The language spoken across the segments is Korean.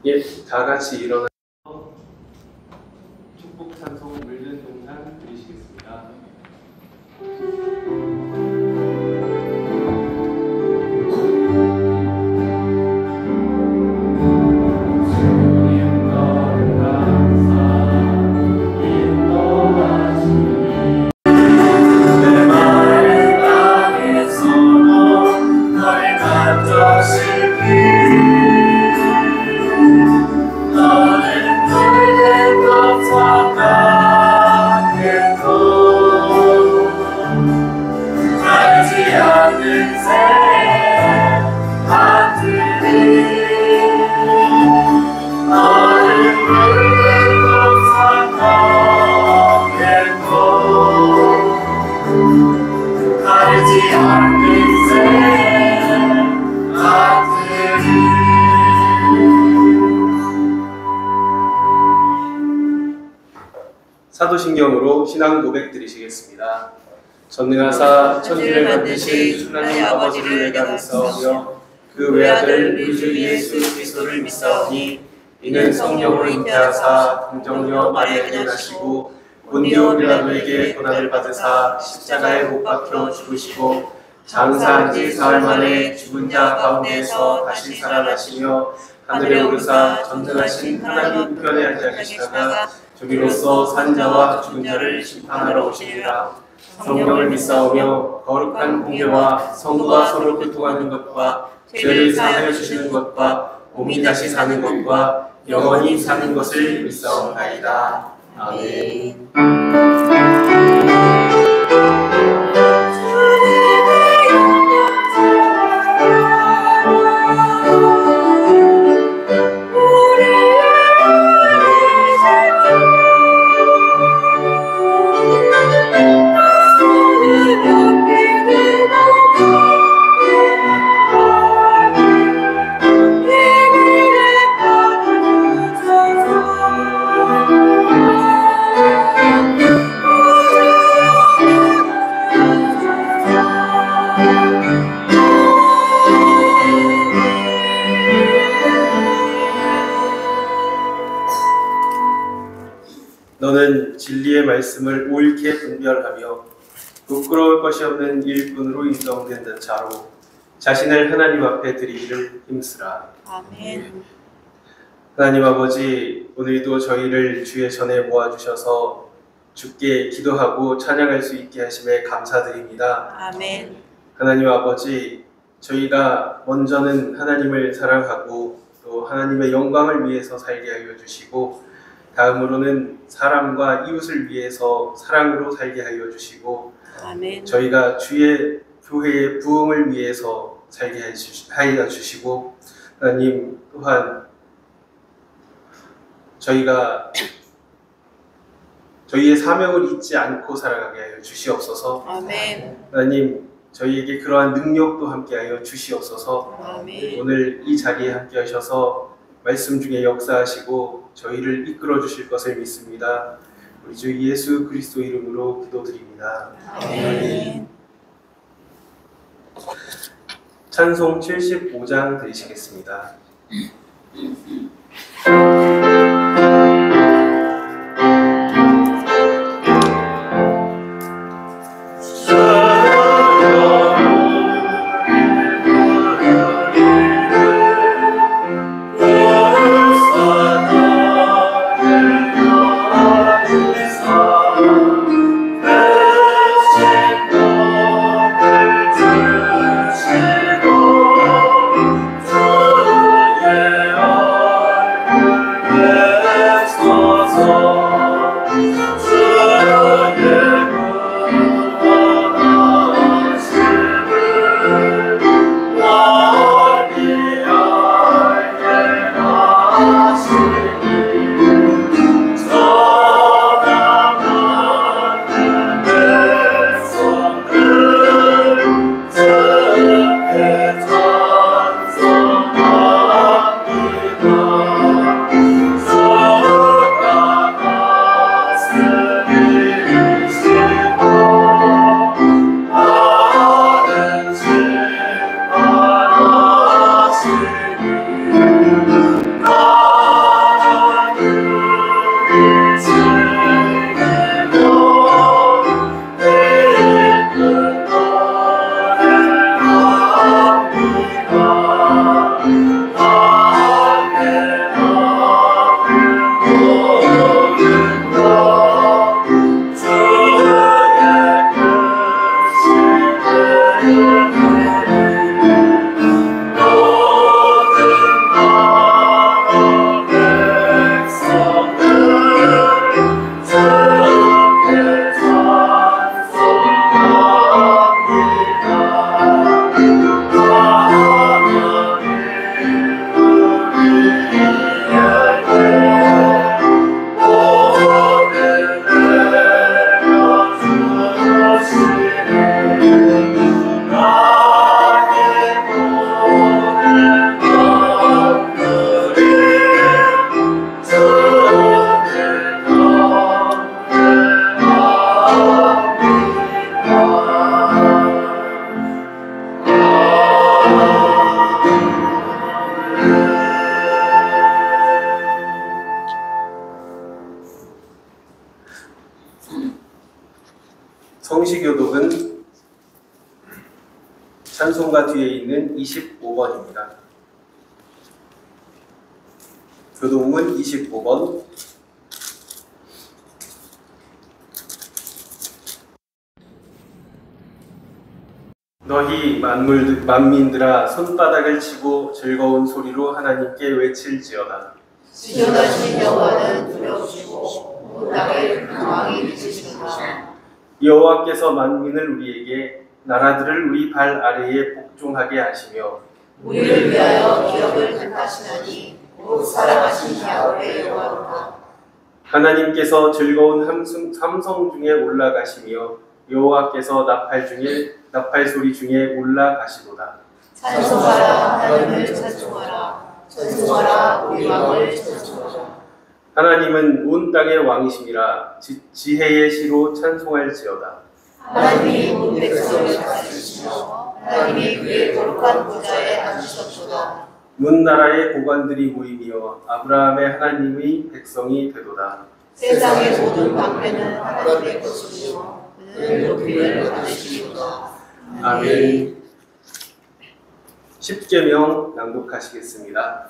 예, 다 같이 일어나 축복 찬송 물든 동산 드리시겠습니다. 사도신경으로 신앙 고백 드리시겠습니다. 전능하사 천지를 만드신 하나님 아버지를 내가 믿사오며 그 외아들 우리 주 예수 그리스도를 믿사오니 이는 성령으로 잉태하사 동정녀 마리아에게 나시고 본디오 빌라도에게 고난을 받으사 십자가에 못 박혀 죽으시고 장사한 지 사흘 만에 죽은 자 가운데에서 다시 살아나시며 하늘에 오르사 전능하신 하나님 우편에 앉아 계시다가 저기로서 산 자와 죽은 자를 심판하러 오시리라. 성령을 믿사오며 거룩한 공회와 성도가 서로 교통하는 것과 죄를 사하여 주시는 것과 몸이 다시 사는 것과 영원히 사는 것을 믿사옵나이다. 아멘. 너는 진리의 말씀을 옳게 분별하며 부끄러울 것이 없는 일꾼으로 인정된 자로 자신을 하나님 앞에 드리기를 힘쓰라. 아멘. 하나님 아버지, 오늘도 저희를 주의 전에 모아주셔서 주께 기도하고 찬양할 수 있게 하심에 감사드립니다. 아멘. 하나님 아버지, 저희가 먼저는 하나님을 사랑하고 또 하나님의 영광을 위해서 살게 하여 주시고 다음으로는 사람과 이웃을 위해서 사랑으로 살게 하여 주시고 아멘. 저희가 주의 교회의 부흥을 위해서 살게 하여 주시고 하나님 또한 저희가 저희의 사명을 잊지 않고 살아가게 하여 주시옵소서. 아멘. 하나님, 저희에게 그러한 능력도 함께하여 주시옵소서. 아멘. 오늘 이 자리에 함께 하셔서 말씀 중에 역사하시고 저희를 이끌어 주실 것을 믿습니다. 우리 주 예수 그리스도 이름으로 기도드립니다. 아멘. 찬송 75장 드리시겠습니다. 성시교독은 찬송가 뒤에 있는 25번입니다. 교독문 25번. 너희 만민들아 손바닥을 치고 즐거운 소리로 하나님께 외칠지어다. 지존하신 여호와는 두려우시고 온 땅을 왕이 되시는가. 여호와께서 만민을 우리에게 나라들을 우리 발 아래에 복종하게 하시며 우리를 위하여 기업을 택하시나니 곧 사랑하신 야훼 여호와로다. 하나님께서 즐거운 함성 중에 올라가시며 여호와께서 나팔 소리 중에 올라가시도다. 찬송하라 하나님을 찬송하라. 찬송하라 우리 왕을 찬송하라. 하나님은 온 땅의 왕이심이라 지혜의 시로 찬송할지어다. 하나님이 온 백성을 다스리시며 하나님이 그의 거룩한 보좌에 앉으셨도다. 문나라의 고관들이 모이며 아브라함의 하나님의 백성이 되도다. 세상의 모든 방패는 하나님의 것이며 그는 높이를 받으시리로다. 아멘. 십계명 낭독하시겠습니다.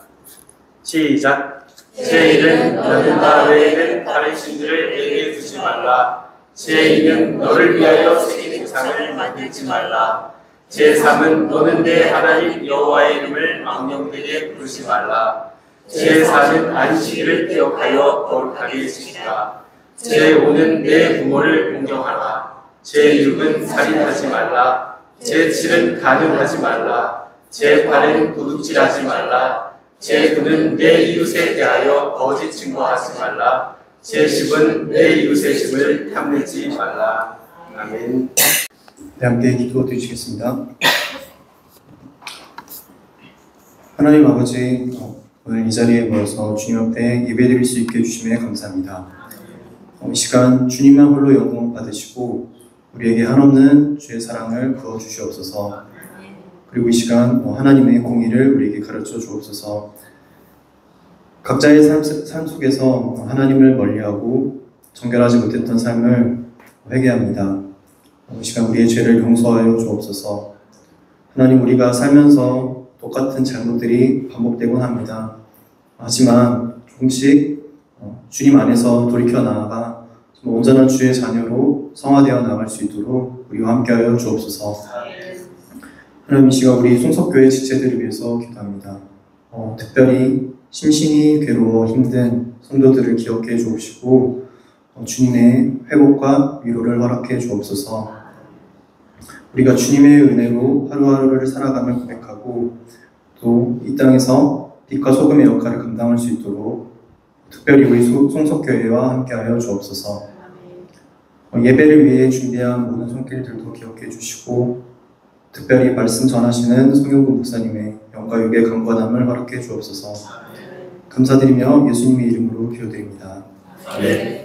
시작. 제1은 너는 나 외에는 다른 신들을 내게 두지 말라. 제2는 너를 위하여 새긴 우상을 만들지 말라. 제3은 너는 내 하나님 여호와의 이름을 망령되게 부르지 말라. 제4는 안식일을 기억하여 거룩하게 지키라. 제5는 내 부모를 공경하라. 제6은 살인하지 말라. 제7은 간음하지 말라. 제8은 도둑질하지 말라. 제9는 내 이웃에 대하여 거짓 증거하지 말라. 제10은 내 이웃의 집을 탐내지 말라. 아멘. 네, 함께 기도드리시겠습니다. 하나님 아버지, 오늘 이 자리에 모여서 주님 앞에 예배드릴 수 있게 해주심에 감사합니다. 이 시간 주님만 홀로 영광 받으시고 우리에게 한없는 주의 사랑을 부어주시옵소서. 그리고 이 시간 하나님의 공의를 우리에게 가르쳐 주옵소서. 각자의 삶 속에서 하나님을 멀리하고 정결하지 못했던 삶을 회개합니다. 이 시간 우리의 죄를 용서하여 주옵소서. 하나님, 우리가 살면서 똑같은 잘못들이 반복되곤 합니다. 하지만 조금씩 주님 안에서 돌이켜 나아가 온전한 주의 자녀로 성화되어 나갈 수 있도록 우리와 함께하여 주옵소서. 하나님, 이 시간 우리 송석교회 지체들을 위해서 기도합니다. 특별히 심신이 괴로워 힘든 성도들을 기억해 주옵시고 주님의 회복과 위로를 허락해 주옵소서. 우리가 주님의 은혜로 하루하루를 살아가며 고백하고 또 이 땅에서 빛과 소금의 역할을 감당할 수 있도록 특별히 우리 송석교회와 함께하여 주옵소서. 예배를 위해 준비한 모든 손길들도 기억해 주시고 특별히 말씀 전하시는 송영구 목사님의 영과 육의 강건함을 허락해 주옵소서. 감사드리며 예수님의 이름으로 기도드립니다. 네.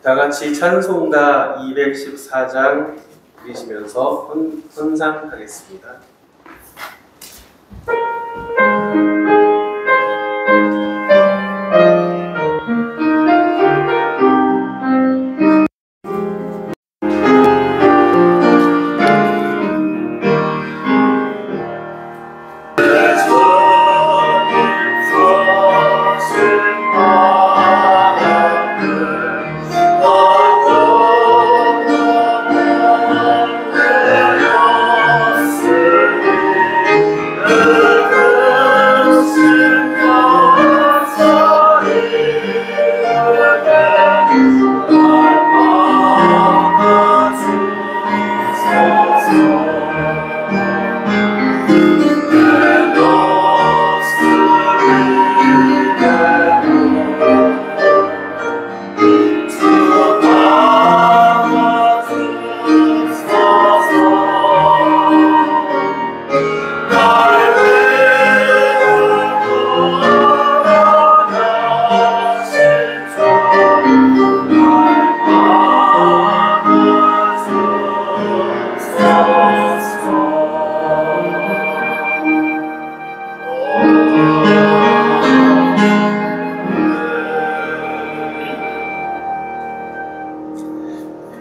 다 같이 찬송가 214장 드리시면서 헌상하겠습니다.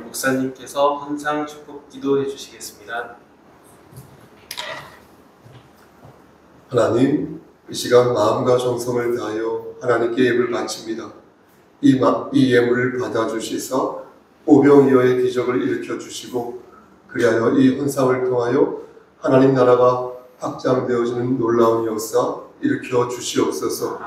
목사님께서 헌상 축복 기도해 주시겠습니다. 하나님, 이 시간 마음과 정성을 다하여 하나님께 예물을 바칩니다. 이 예물을 받아주시사 오병이어의 기적을 일으켜 주시고 그리하여 이 헌상을 통하여 하나님 나라가 확장되어지는 놀라운 역사 일으켜 주시옵소서.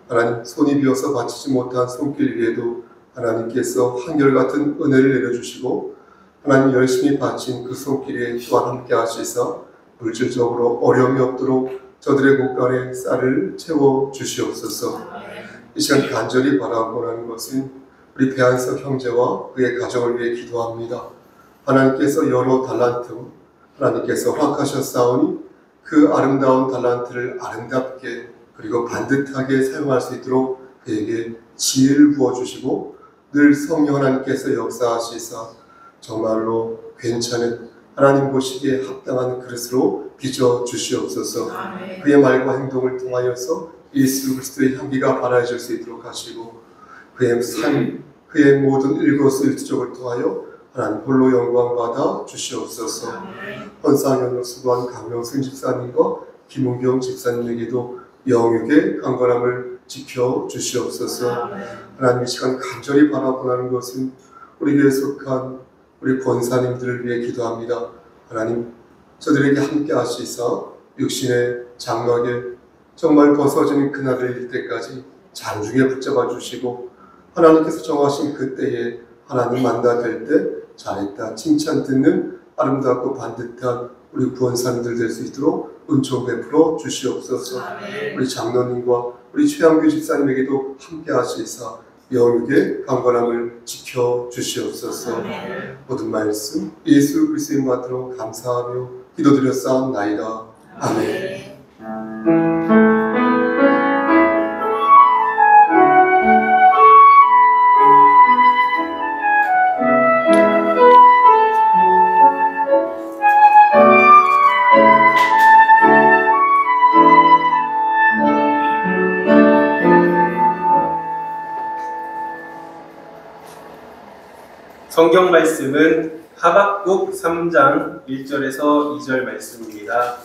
하나님, 손이 비어서 바치지 못한 손길 위에도 하나님께서 한결같은 은혜를 내려주시고 하나님 열심히 바친 그 손길에 또한 함께 하시사 물질적으로 어려움이 없도록 저들의 곳간에 쌀을 채워 주시옵소서. 이 시간 간절히 바라고 하는 것은 우리 배한석 형제와 그의 가정을 위해 기도합니다. 하나님께서 여러 달란트 하나님께서 허락하셨사오니 그 아름다운 달란트를 아름답게 그리고 반듯하게 사용할 수 있도록 그에게 지혜를 부어주시고 늘 성령 하나님께서 역사하시사 정말로 괜찮은 하나님 보시기에 합당한 그릇으로 빚어 주시옵소서. 그의 말과 행동을 통하여서 예수 그리스도의 향기가 발하여질 수 있도록 하시고 그의 삶, 그의 모든 일거수일투족을 통하여 하나님 홀로 영광 받아 주시옵소서. 헌상연을 수고한 강명승 집사님과 김은경 집사님에게도 영육의 강건함을 지켜 주시옵소서. 하나님 이 시간 간절히 바라보는 것은 우리 교회에 속한 우리 권사님들을 위해 기도합니다. 하나님 저들에게 함께 하시사 육신의 장막에 정말 벗어지는 그날을 이를 때까지 장중에 붙잡아 주시고 하나님께서 정하신 그때에 하나님 만나뵐 때 잘했다 칭찬 듣는 아름답고 반듯한 우리 구원사님들 될 수 있도록 은총 베풀어 주시옵소서. 우리 장로님과 우리 최양규 집사님에게도 함께 하시사 영육의 강건함을 지켜 주시옵소서. 모든 말씀 예수 그리스도의 받들어 감사하며 기도드렸사옵나이다. 아멘. 성경 말씀은 하박국 3장 1절에서 2절 말씀입니다.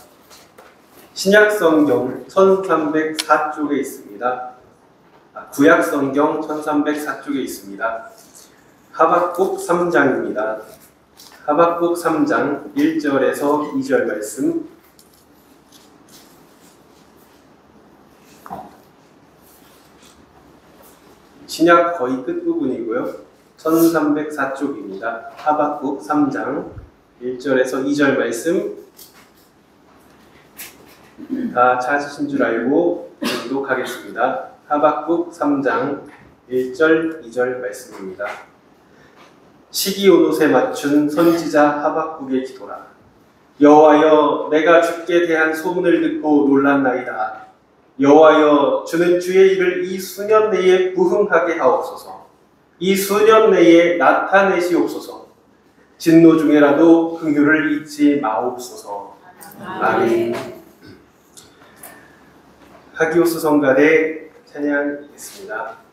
신약 성경 1304쪽에 있습니다. 구약 성경 1304쪽에 있습니다. 하박국 3장입니다. 하박국 3장 1절에서 2절 말씀. 신약 거의 끝부분이고요. 1304쪽입니다. 하박국 3장 1절에서 2절 말씀 다 찾으신 줄 알고 교독하겠습니다. 하박국 3장 1절 2절 말씀입니다. 시기 온옷에 맞춘 선지자 하박국의 기도라. 여호와여, 내가 주께 대한 소문을 듣고 놀랐나이다. 여호와여, 주는 주의 일을 이 수년 내에 부흥하게 하옵소서. 이 수년 내에 나타내시옵소서. 진노 중에라도 긍휼을 잊지 마옵소서. 아멘. 하기오스 성가대 찬양이겠습니다.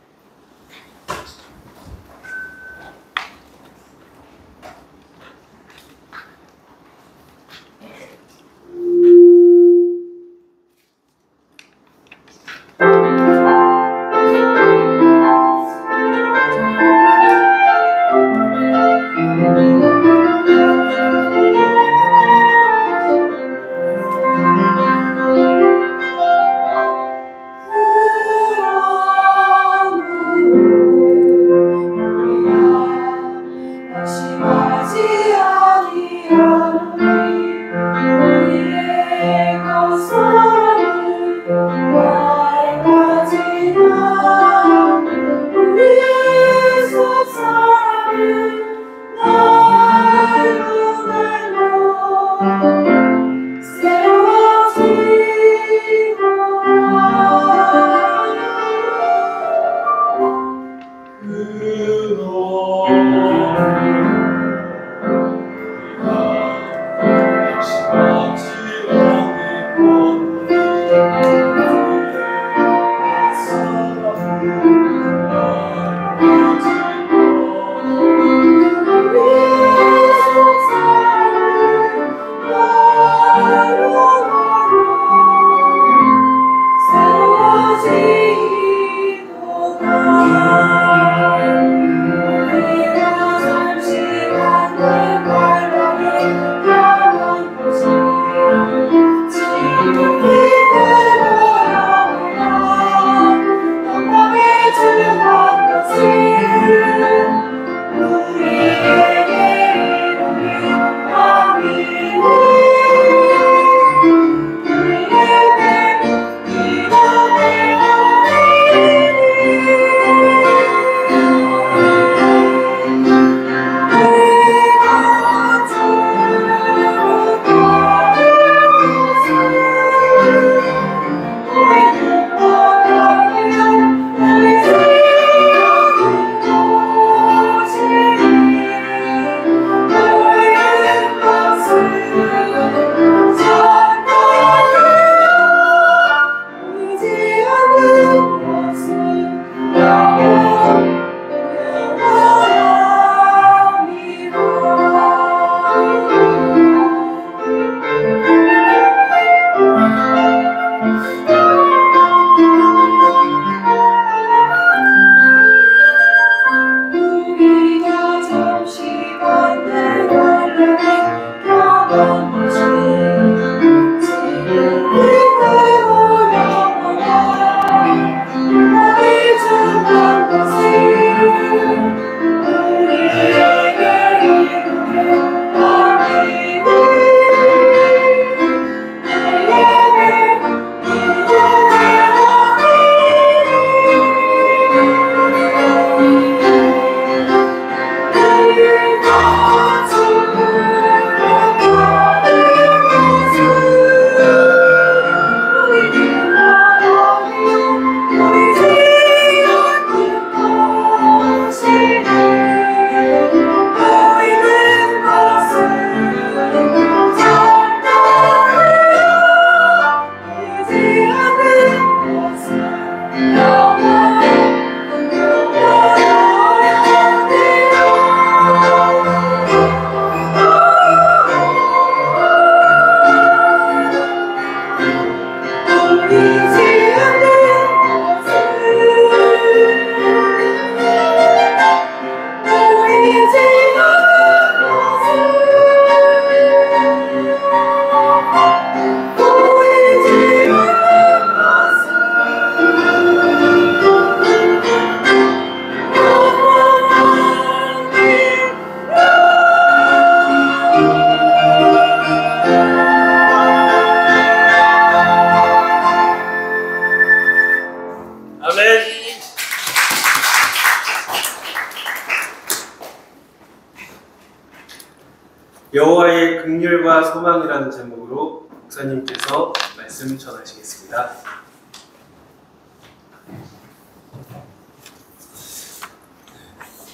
여호와의 긍휼과 소망이라는 제목으로 목사님께서 말씀 전하시겠습니다.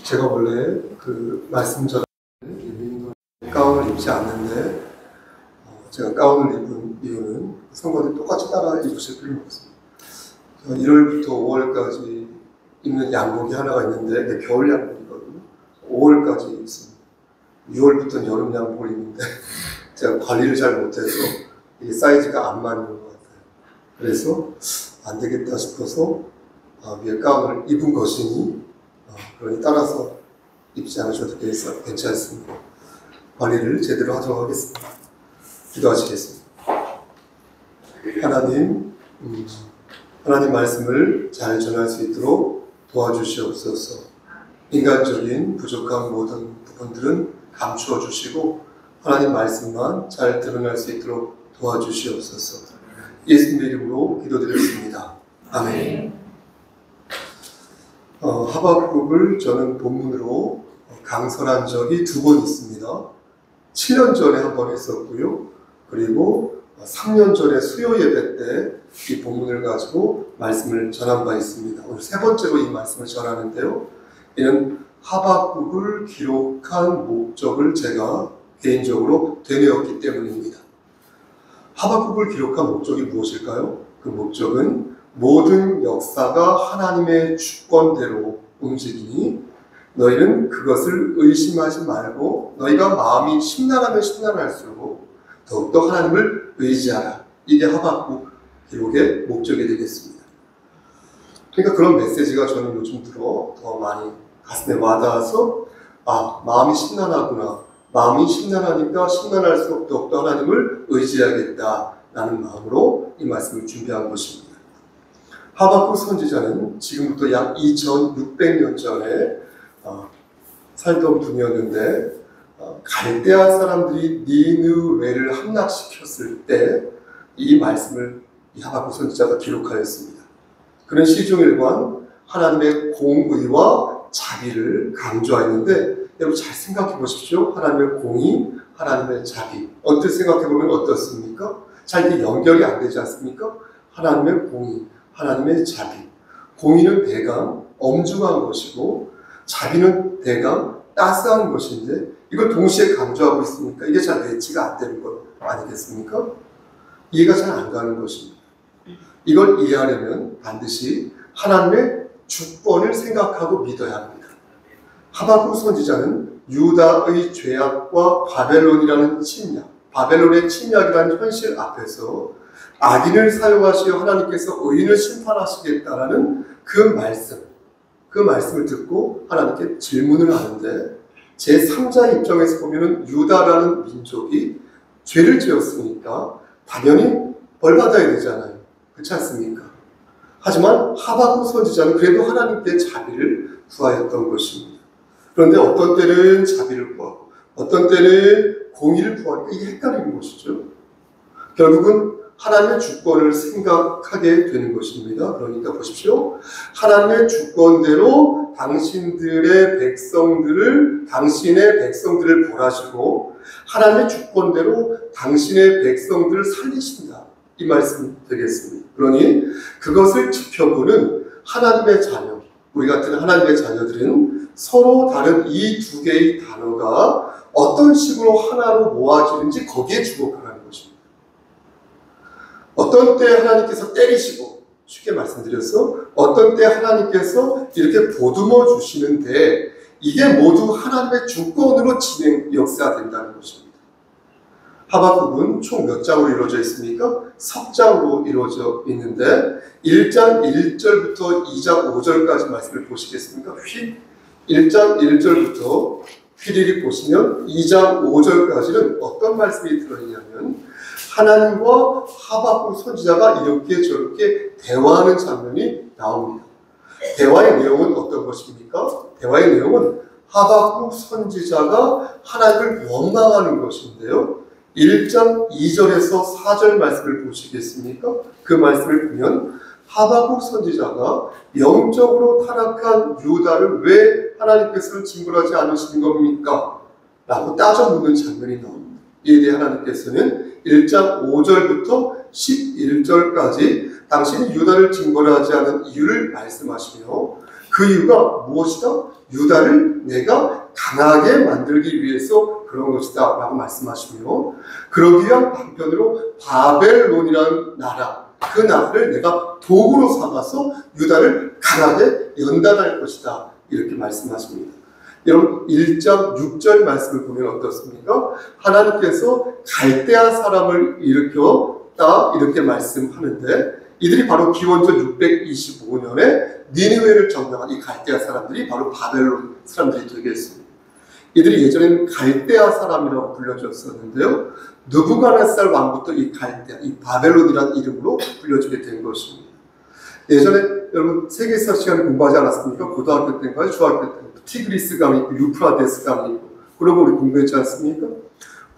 제가 원래 그 말씀 전에 가운을 입지 않는데 제가 가운을 입은 이유는 성도들이 똑같이 따라 입으실 필요는 없습니다. 1월부터 5월까지 입는 양복이 하나가 있는데 그게 겨울 양복이거든요. 5월까지 입습니다. 6월부터는 여름 양복을 입는데 제가 관리를 잘 못해서 이게 사이즈가 안 맞는 것 같아요. 그래서 안 되겠다 싶어서 위에 가운을 입은 것이니 그러니 따라서 입지 않으셔도 괜찮습니다. 관리를 제대로 하도록 하겠습니다. 기도하시겠습니다. 하나님 말씀을 잘 전할 수 있도록 도와주시옵소서. 인간적인 부족한 모든 부분들은 감추어 주시고 하나님 말씀만 잘 드러날 수 있도록 도와주시옵소서. 예수님 이름으로 기도드렸습니다. 아멘. 하박국을 저는 본문으로 강설한 적이 2번 있습니다. 7년 전에 한 번 했었고요. 그리고 3년 전에 수요 예배 때 이 본문을 가지고 말씀을 전한 바 있습니다. 오늘 3번째로 이 말씀을 전하는데요. 이는 하박국을 기록한 목적을 제가 개인적으로 되뇌었기 때문입니다. 하박국을 기록한 목적이 무엇일까요? 그 목적은 모든 역사가 하나님의 주권대로 움직이니 너희는 그것을 의심하지 말고 너희가 마음이 심란하면 심란할수록 더욱더 하나님을 의지하라. 이게 하박국 기록의 목적이 되겠습니다. 그러니까 그런 메시지가 저는 요즘 들어 더 많이 가슴에 와닿아서 마음이 심란하구나. 마음이 심란하니까 심란할수록 더욱더 하나님을 의지하겠다라는 마음으로 이 말씀을 준비한 것입니다. 하박국 선지자는 지금부터 약 2600년 전에 살던 분이었는데 갈대아 사람들이 니느웨를 함락시켰을 때 이 말씀을 이 하박국 선지자가 기록하였습니다. 그는 시종일관 하나님의 공의와 자비를 강조하였는데 여러분 잘 생각해 보십시오. 하나님의 공의, 하나님의 자비. 언뜻 생각해 보면 어떻습니까? 잘 이게 연결이 안 되지 않습니까? 하나님의 공의, 하나님의 자비. 공의는 대강 엄중한 것이고 자비는 대강 따스한 것인데 이걸 동시에 강조하고 있으니까 이게 잘 매치가 안 되는 것 아니겠습니까? 이해가 잘 안 가는 것입니다. 이걸 이해하려면 반드시 하나님의 주권을 생각하고 믿어야 합니다. 하박국 선지자는 유다의 죄악과 바벨론이라는 침략, 바벨론의 침략이라는 현실 앞에서 악인을 사용하시어 하나님께서 의인을 심판하시겠다라는 그 말씀을 듣고 하나님께 질문을 하는데 제3자 입장에서 보면은 유다라는 민족이 죄를 지었으니까 당연히 벌 받아야 되잖아요. 그렇지 않습니까? 하지만 하박국 선지자는 그래도 하나님께 자비를 구하였던 것입니다. 그런데 어떤 때는 자비를 구하고 어떤 때는 공의를 구하니까 이게 헷갈리는 것이죠. 결국은 하나님의 주권을 생각하게 되는 것입니다. 그러니까 보십시오. 하나님의 주권대로 당신의 백성들을 벌하시고 하나님의 주권대로 당신의 백성들을 살리신다. 이 말씀이 되겠습니다. 그러니 그것을 지켜보는 하나님의 자녀, 우리 같은 하나님의 자녀들은 서로 다른 이 두 개의 단어가 어떤 식으로 하나로 모아지는지 거기에 주목하는 것입니다. 어떤 때 하나님께서 때리시고, 쉽게 말씀드려서 어떤 때 하나님께서 이렇게 보듬어 주시는데 이게 모두 하나님의 주권으로 진행 역사된다는 것입니다. 하박국은 총 몇 장으로 이루어져 있습니까? 석장으로 이루어져 있는데 1장 1절부터 2장 5절까지 말씀을 보시겠습니까? 1장 1절부터 휘리릭 보시면 2장 5절까지는 어떤 말씀이 들어있냐면 하나님과 하박국 선지자가 이렇게 저렇게 대화하는 장면이 나옵니다. 대화의 내용은 어떤 것입니까? 대화의 내용은 하박국 선지자가 하나님을 원망하는 것인데요. 1장 2절에서 4절 말씀을 보시겠습니까? 그 말씀을 보면 하박국 선지자가 영적으로 타락한 유다를 왜 하나님께서는 징벌하지 않으시는 겁니까? 라고 따져 묻는 장면이 나옵니다. 이에 대해 하나님께서는 1장 5절부터 11절까지 당신이 유다를 징벌하지 않은 이유를 말씀하시며 그 이유가 무엇이다? 유다를 내가 강하게 만들기 위해서 그런 것이다 라고 말씀하시며 그러기 위한 방편으로 바벨론이라는 나라, 그 나라를 내가 도구로 삼아서 유다를 강하게 연단할 것이다 이렇게 말씀하십니다. 여러분 1장 6절 말씀을 보면 어떻습니까? 하나님께서 갈대아 사람을 일으켰다 이렇게 말씀하는데 이들이 바로 기원전 625년에 니느웨를 점령한 이 갈대아 사람들이 바로 바벨론 사람들이 되겠습니다. 이들이 예전에는 갈대아 사람이라고 불려졌었는데요. 느부갓네살 왕부터 이 갈대아, 이 바벨론이라는 이름으로 불려지게 된 것입니다. 예전에 여러분 세계사 시간을 공부하지 않았습니까? 고등학교 때인가요? 중학교 때 티그리스 강이 있고 유프라데스 강이 있고 그런 거 우리 공부했지 않습니까?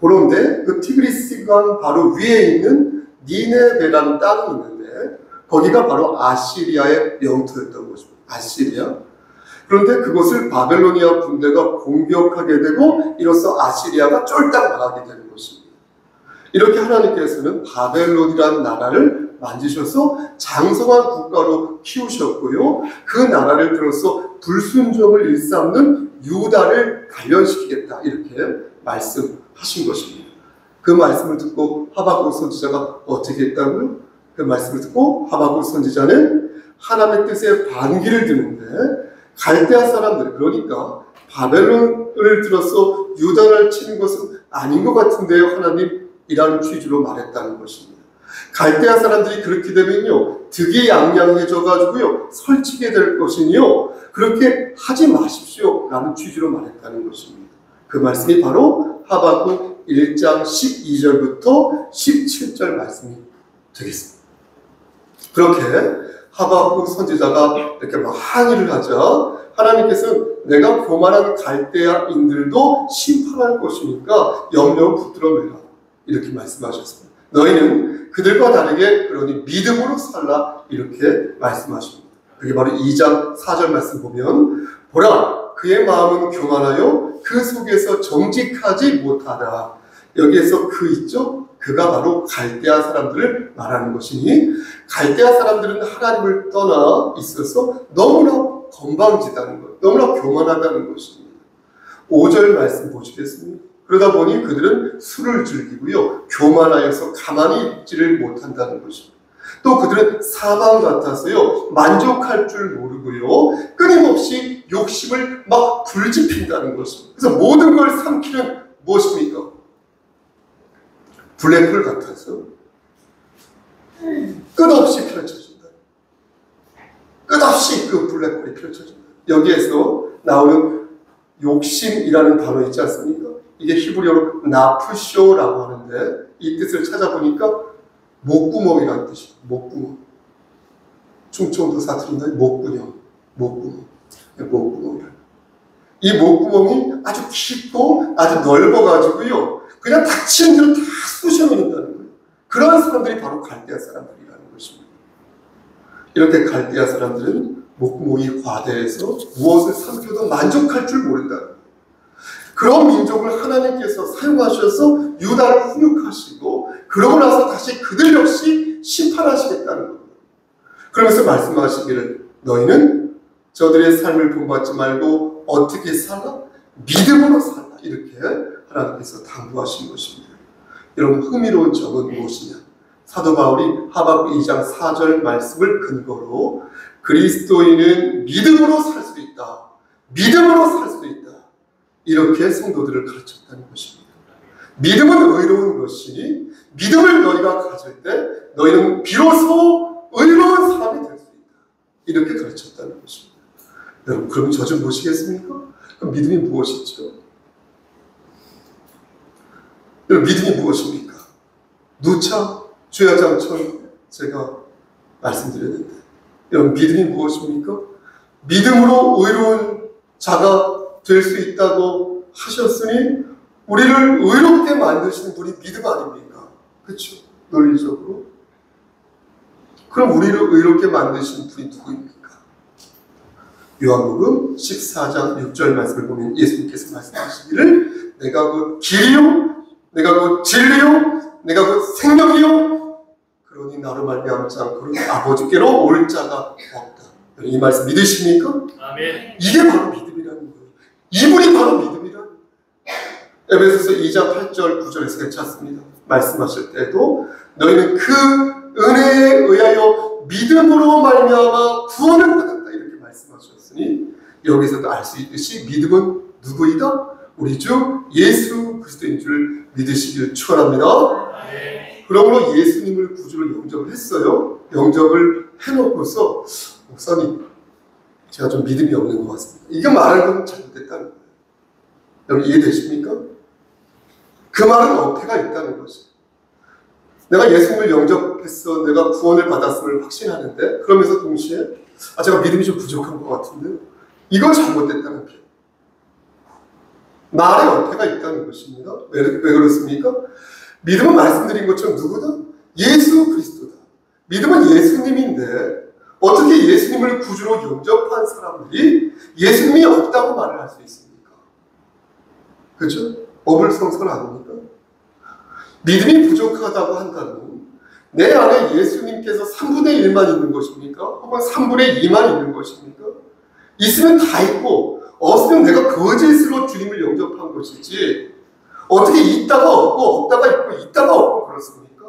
그런데 그 티그리스 강 바로 위에 있는 니네베라는 땅이 있는데 거기가 바로 아시리아의 영토였던 것입니다. 아시리아. 그런데 그것을 바벨로니아 군대가 공격하게 되고 이로써 아시리아가 쫄딱 나가게 되는 것입니다. 이렇게 하나님께서는 바벨론이라는 나라를 만지셔서 장성한 국가로 키우셨고요. 그 나라를 들어서 불순종을 일삼는 유다를 단련시키겠다 이렇게 말씀하신 것입니다. 그 말씀을 듣고 하박국 선지자가 어떻게 했다고요? 그 말씀을 듣고 하박국 선지자는 하나님의 뜻에 반기를 드는데 갈대아 사람들, 그러니까 바벨론을 들어서 유다를 치는 것은 아닌 것 같은데요 하나님이라는 취지로 말했다는 것입니다. 갈대아 사람들이 그렇게 되면요 득이양양해져 가지고요 설치게 될 것이니요 그렇게 하지 마십시오 라는 취지로 말했다는 것입니다. 그 말씀이 바로 하박국 1장 12절부터 17절 말씀이 되겠습니다. 그렇게 하박국 선지자가 이렇게 막 항의를 하자 하나님께서는 내가 교만한 갈대아인들도 심판할 것이니까 염려 붙들어 매라 이렇게 말씀하셨습니다. 너희는 그들과 다르게 그러니 믿음으로 살라 이렇게 말씀하십니다. 그게 바로 2장 4절 말씀 보면 보라 그의 마음은 교만하여 그 속에서 정직하지 못하다. 여기에서 그 있죠? 그가 바로 갈대아 사람들을 말하는 것이니 갈대아 사람들은 하나님을 떠나 있어서 너무나 건방지다는 것, 너무나 교만하다는 것입니다. 5절 말씀 보시겠습니까? 그러다 보니 그들은 술을 즐기고요. 교만하여서 가만히 있지를 못한다는 것입니다. 또 그들은 사방 같아서요. 만족할 줄 모르고요. 끊임없이 욕심을 막 불지핀다는 것입니다. 그래서 모든 걸 삼키는 무엇입니까? 블랙홀 같아서 끝없이 펼쳐진다. 끝없이 그 블랙홀이 펼쳐진다. 여기에서 나오는 욕심이라는 단어 있지 않습니까? 이게 히브리어로 나프쇼라고 하는데 이 뜻을 찾아보니까 목구멍이라는 뜻이에요. 목구멍. 충청도 사투리인데 목구녕. 목구멍. 목구멍이라는. 이 목구멍이 아주 깊고 아주 넓어가지고요. 그냥 닥치는 대로 다 쑤셔놓는다는 거예요. 그런 사람들이 바로 갈대아 사람들이라는 것입니다. 이렇게 갈대아 사람들은 목구멍이 과대해서 무엇을 삼켜도 만족할 줄 모른다는 거예요. 그런 민족을 하나님께서 사용하셔서 유다를 훈육하시고 그러고 나서 다시 그들 역시 심판하시겠다는 거예요. 그러면서 말씀하시기를 너희는 저들의 삶을 본받지 말고 어떻게 살라? 믿음으로 살라. 이렇게 하나님께서 당부하신 것입니다. 여러분 흥미로운 점은 무엇이냐? 사도 바울이 하박국 2장 4절 말씀을 근거로 그리스도인은 믿음으로 살 수도 있다. 믿음으로 살 수도 있다. 이렇게 성도들을 가르쳤다는 것입니다. 믿음은 의로운 것이니 믿음을 너희가 가질 때 너희는 비로소 의로운 사람이 될 수 있다. 이렇게 가르쳤다는 것입니다. 여러분 그럼 저 좀 보시겠습니까? 그럼 믿음이 무엇이죠? 여러분 믿음이 무엇입니까? 누차 주야장천 제가 말씀드렸는데 여러분 믿음이 무엇입니까? 믿음으로 의로운 자가 될 수 있다고 하셨으니 우리를 의롭게 만드시는 분이 믿음 아닙니까? 그렇죠? 논리적으로. 그럼 우리를 의롭게 만드시는 분이 누구입니까? 요한복음 14장 6절 말씀을 보면 예수님께서 말씀하시기를 내가 그 길이요 내가 그 진리요 내가 그 생명이요 그러니 나로 말미암지 않고는 아버지께로 올 자가 없다. 이 말씀 믿으십니까? 아멘. 이게 바로 믿음이라는 거예요. 이분이 바로 믿음이라는 거예요. 에베소서 2장 8절 9절에서 괜찮습니다. 말씀하실 때도 너희는 그 은혜에 의하여 믿음으로 말미암아 구원을 받았다. 이렇게 말씀하셨으니 여기서도 알 수 있듯이 믿음은 누구이다? 우리 주 예수 그리스도인 줄 믿으시길 축원합니다. 그러므로 예수님을 구주로 영접을 했어요. 영접을 해놓고서 목사님 제가 좀 믿음이 없는 것 같습니다. 이게 말하는 건 잘못됐다는 거예요. 여러분 이해되십니까? 그 말은 어폐가 있다는 거죠. 내가 예수님을 영접했어. 내가 구원을 받았음을 확신하는데 그러면서 동시에 제가 믿음이 좀 부족한 것 같은데요. 이건 잘못됐다는 거예요. 말에 어폐가 있다는 것입니다. 왜 그렇습니까? 믿음은 말씀드린 것처럼 누구다? 예수 그리스도다. 믿음은 예수님인데 어떻게 예수님을 구주로 영접한 사람들이 예수님이 없다고 말을 할 수 있습니까? 그렇죠? 어불성설 아닙니까? 믿음이 부족하다고 한다면 내 안에 예수님께서 3분의 1만 있는 것입니까? 혹은 3분의 2만 있는 것입니까? 있으면 다 있고 없으면 내가 거짓으로 주님을 영접한 것이지 어떻게 있다가 없고 없다가 있고 있다가 없고 그렇습니까?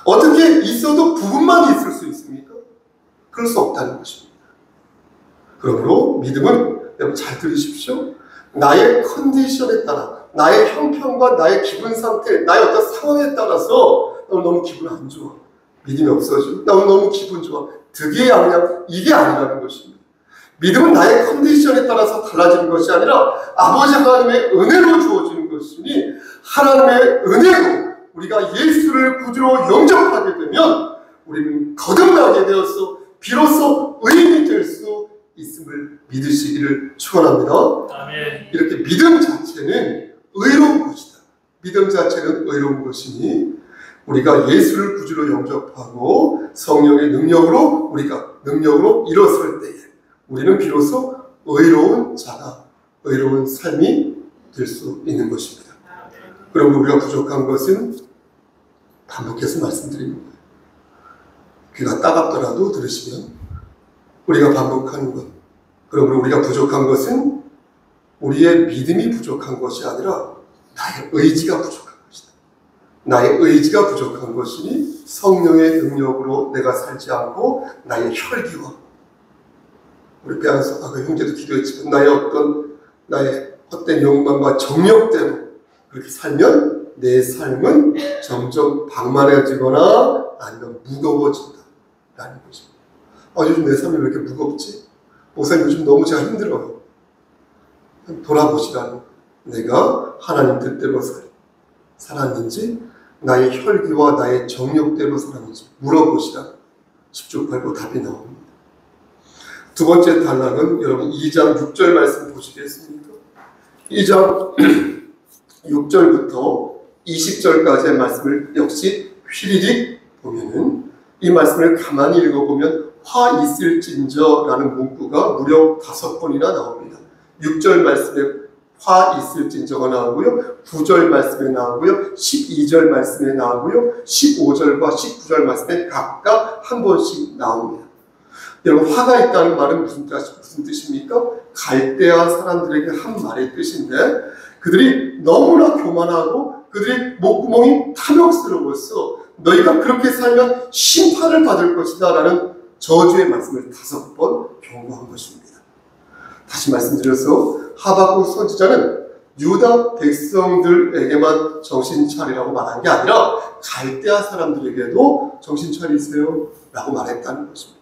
어떻게 있어도 부분만 있을 수 있습니까? 그럴 수 없다는 것입니다. 그러므로 믿음은 여러분 잘 들으십시오. 나의 컨디션에 따라 나의 형편과 나의 기분 상태 나의 어떤 상황에 따라서 너무 기분 안 좋아. 믿음이 없어지고 너무 기분 좋아. 득이 아니냐 이게 아니라는 것입니다. 믿음은 나의 컨디션에 따라서 달라지는 것이 아니라 아버지 하나님의 은혜로 주어지는 것이니 하나님의 은혜로 우리가 예수를 구주로 영접하게 되면 우리는 거듭나게 되어서 비로소 의인이 될 수 있음을 믿으시기를 축원합니다. 아멘. 이렇게 믿음 자체는 의로운 것이다. 믿음 자체는 의로운 것이니 우리가 예수를 구주로 영접하고 성령의 능력으로 우리가 능력으로 일어설 때에 우리는 비로소 의로운 자가 의로운 삶이 될 수 있는 것입니다. 그럼 우리가 부족한 것은 반복해서 말씀드리는 거예요. 귀가 따갑더라도 들으시면 우리가 반복하는 것. 그러므로 우리가 부족한 것은 우리의 믿음이 부족한 것이 아니라 나의 의지가 부족한 것이다. 나의 의지가 부족한 것이니 성령의 능력으로 내가 살지 않고 나의 혈기와 우리 빼앗아 아까 형제도 기도했지만 나의 헛된 욕망과 정욕대로 그렇게 살면 내 삶은 점점 방만해지거나 아니면 무거워진다 라는 것입니다. 요즘 내 삶이 왜 이렇게 무겁지? 목사님 요즘 너무 제가 힘들어요. 돌아보시라는 내가 하나님 뜻대로 살았는지 나의 혈기와 나의 정욕대로 살았는지 물어보시라. 10조 8고 답이 나옵니다. 두 번째 단락은 여러분 2장 6절 말씀 보시겠습니까? 2장 6절부터 20절까지의 말씀을 역시 휘리릭 보면은 이 말씀을 가만히 읽어보면 화 있을진저라는 문구가 무려 5번이나 나옵니다. 6절 말씀에 화 있을진저가 나오고요, 9절 말씀에 나오고요, 12절 말씀에 나오고요, 15절과 19절 말씀에 각각 한 번씩 나옵니다. 여러분, 화가 있다는 말은 무슨 뜻입니까? 갈대아 사람들에게 한 말의 뜻인데, 그들이 너무나 교만하고 그들이 목구멍이 탐욕스러웠어. 너희가 그렇게 살면 심판을 받을 것이다 라는 저주의 말씀을 5번 경고한 것입니다. 다시 말씀드려서 하박국 선지자는 유다 백성들에게만 정신 차리라고 말한 게 아니라 갈대아 사람들에게도 정신 차리세요 라고 말했다는 것입니다.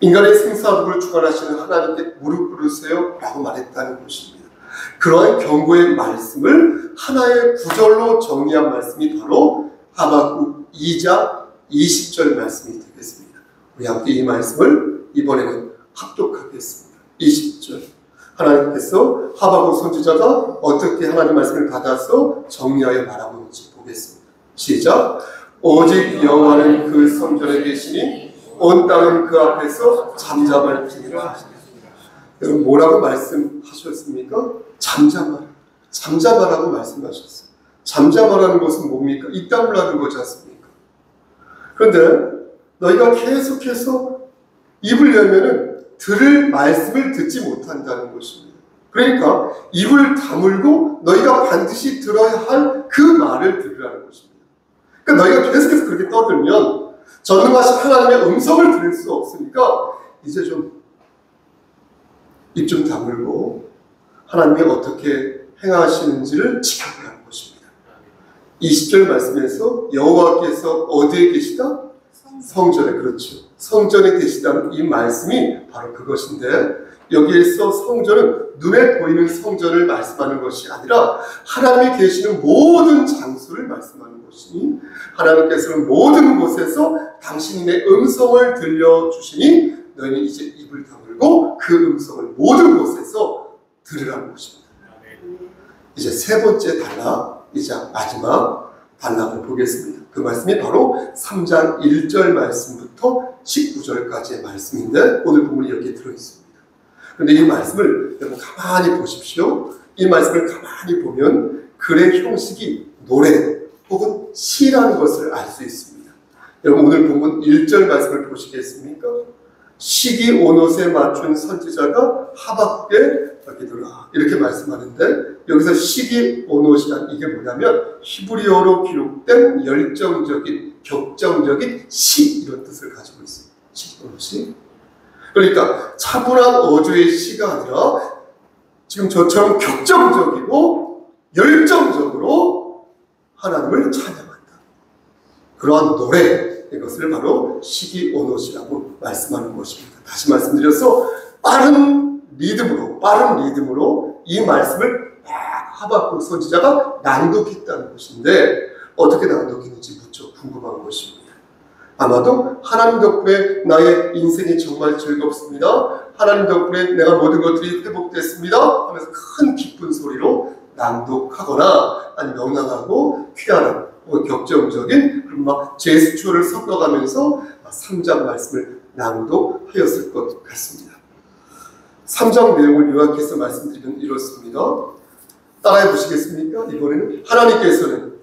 인간의 생사복을 주관하시는 하나님께 무릎 꿇으세요 라고 말했다는 것입니다. 그러한 경고의 말씀을 하나의 구절로 정리한 말씀이 바로 하박국 2장 20절 말씀이 되겠습니다. 우리 함께 이 말씀을 이번에는 합독하겠습니다. 20절. 하나님께서 하박국 선지자가 어떻게 하나님 말씀을 받아서 정리하여 말하는지 보겠습니다. 시작. 오직 여호와는 그 성전에 계시니 온 땅은 그 앞에서 잠잠할지니라 하시니라. 여러분, 뭐라고 말씀하셨습니까? 잠잠하라고 말씀하셨어요. 잠잠하라는 것은 뭡니까? 입 다물라는 거지 않습니까? 그런데 너희가 계속해서 입을 열면은 들을 말씀을 듣지 못한다는 것입니다. 그러니까 입을 다물고 너희가 반드시 들어야 할 그 말을 들으라는 것입니다. 그러니까 너희가 계속해서 그렇게 떠들면 전능하신 하나님의 음성을 들을 수 없으니까 이제 좀 입 좀 다물고 하나님이 어떻게 행하시는지를 지켜보라는 것입니다. 20절 말씀에서 여호와께서 어디에 계시다? 성전에. 그렇죠. 성전에 계시다는 이 말씀이 바로 그것인데, 여기에서 성전은 눈에 보이는 성전을 말씀하는 것이 아니라 하나님이 계시는 모든 장소를 말씀하는 것이니, 하나님께서는 모든 곳에서 당신의 음성을 들려주시니 너희는 이제 입을 다물고 그 음성을 모든 곳에서 들으라는 것입니다. 이제 세 번째 단락, 이제 마지막 단락을 보겠습니다. 그 말씀이 바로 3장 1절 말씀부터 19절까지의 말씀인데, 오늘 본문이 여기에 들어있습니다. 그런데 이 말씀을 여러분 가만히 보십시오. 이 말씀을 가만히 보면 글의 형식이 노래 혹은 시라는 것을 알 수 있습니다. 여러분, 오늘 본문 1절 말씀을 보시겠습니까? 시기 온옷에 맞춘 선지자가 하박국에 기도라 이렇게 말씀하는데, 여기서 시기 온옷이란 이게 뭐냐면 히브리어로 기록된 열정적인, 격정적인 시, 이런 뜻을 가지고 있습니다. 시기 온옷이. 그러니까 차분한 어조의 시가 아니라 지금 저처럼 격정적이고 열정적으로 하나님을 찬양한다. 그러한 노래, 이것을 바로 시기 온옷이라고 말씀하는 것입니다. 다시 말씀드려서 빠른 리듬으로 이 말씀을 하박국 선지자가 낭독했다는 것인데, 어떻게 낭독했는지 무척 궁금한 것입니다. 아마도 하나님 덕분에 나의 인생이 정말 즐겁습니다, 하나님 덕분에 내가 모든 것들이 회복됐습니다 하면서 큰 기쁜 소리로 낭독하거나, 아니면 명랑하고 쾌활한 격정적인 그런 막 제스처를 섞어가면서 3장 말씀을 낭독하였을 것 같습니다. 3장 내용을 요약해서 말씀드리면 이렇습니다. 따라해 보시겠습니까? 이번에는 하나님께서는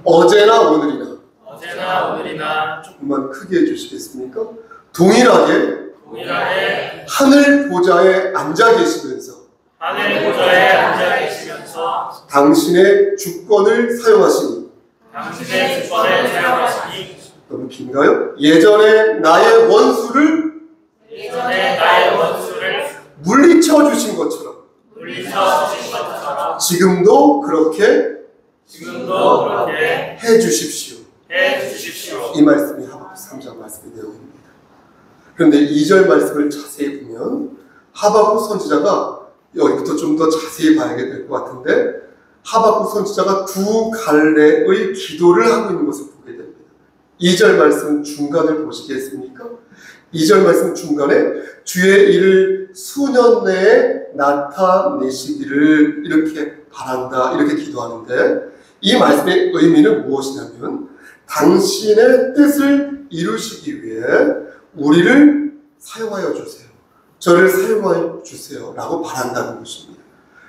어제나 오늘이나 조금만 크게 해주시겠습니까? 동일하게 하늘 보좌에 앉아 계시면서 당신의 주권을 사용하시니 너무 긴가요? 예전에 나의 원수를 물리쳐 주신 것처럼 지금도 그렇게 해 주십시오. 이 말씀이 하박국 3장 말씀의 내용입니다. 그런데 2절 말씀을 자세히 보면 하박국 선지자가 여기부터 좀 더 자세히 봐야게 될 것 같은데 하박국 선지자가 두 갈래의 기도를 하고 있는 것을 보게 됩니다. 2절 말씀 중간을 보시겠습니까? 2절 말씀 중간에 주의 일을 수년 내에 나타내시기를 이렇게 바란다, 이렇게 기도하는데 이 말씀의 의미는 무엇이냐면 당신의 뜻을 이루시기 위해 우리를 사용하여 주세요. 저를 사용하여 주세요. 라고 바란다는 것입니다.